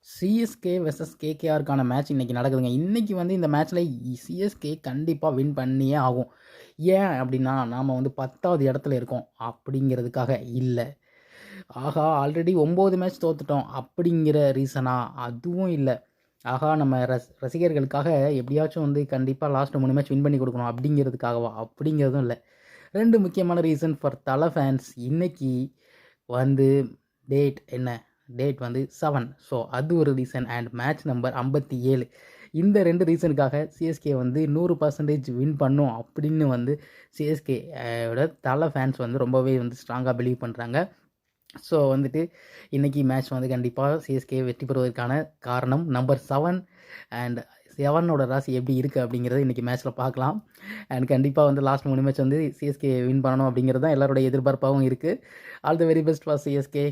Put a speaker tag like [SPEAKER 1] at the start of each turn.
[SPEAKER 1] CSK versus கேகேஆருக்கான match இன்றைக்கி நடக்குதுங்க. இன்றைக்கி வந்து இந்த மேட்ச்சில் சிஎஸ்கே கண்டிப்பாக வின் பண்ணியே ஆகும். ஏன் அப்படின்னா, நாம் வந்து 10வது இடத்துல இருக்கோம் அப்படிங்கிறதுக்காக இல்லை. ஆஹா ஆல்ரெடி 9 மேட்ச் தோத்துட்டோம் அப்படிங்கிற ரீசனா? அதுவும் இல்லை. ஆஹா நம்ம ரசிகர்களுக்காக எப்படியாச்சும் வந்து கண்டிப்பாக லாஸ்ட் 3 மேட்ச் வின் பண்ணி கொடுக்கணும் அப்படிங்கிறதுக்காகவா? அப்படிங்கிறதும் இல்லை. 2 முக்கியமான ரீசன் ஃபார் தலை ஃபேன்ஸ். இன்றைக்கி வந்து டேட் வந்து 7. ஸோ அது ஒரு ரீசன். And match number 57. இந்த 2 ரீசனுக்காக சிஎஸ்கே வந்து 100% வின் பண்ணும் அப்படின்னு வந்து சிஎஸ்கே ஓட தலை ஃபேன்ஸ் வந்து ரொம்பவே வந்து ஸ்ட்ராங்காக பிலீவ் பண்ணுறாங்க. ஸோ வந்துட்டு இன்றைக்கி மேட்ச் வந்து கண்டிப்பாக சிஎஸ்கே வெற்றி பெறுவதற்கான காரணம் நம்பர் 7. அண்ட் 7ஓட ராசி எப்படி இருக்குது அப்படிங்கிறத இன்றைக்கி மேட்ச்சில் பார்க்கலாம். அண்ட் கண்டிப்பாக வந்து லாஸ்ட் 3 மேட்ச் வந்து சிஎஸ்கே வின் பண்ணணும் அப்படிங்கிறது தான் எல்லாரோட எதிர்பார்ப்பாகவும் இருக்குது. All the very best for CSK.